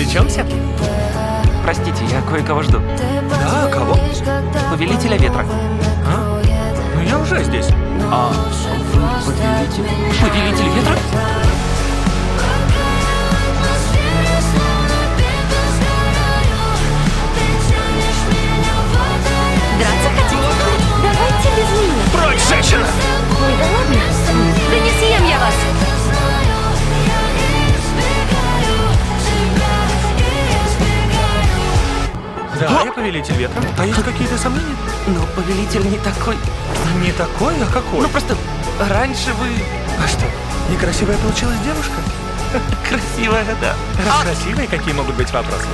развлечемся? Простите, я кое-кого жду. Да, кого? Повелителя ветра. А? Ну я уже здесь. А вы повелитель? Повелитель ветра? Драться хотите? Давайте без меня. Прочь, женщина! Ой, да ладно. Да не съем я вас. Да, я повелитель ветра. А есть какие-то сомнения? Но повелитель не такой. Не такой, а какой? Ну просто раньше вы А что, некрасивая получилась девушка? красивая, да. Раз красивые, какие могут быть вопросы?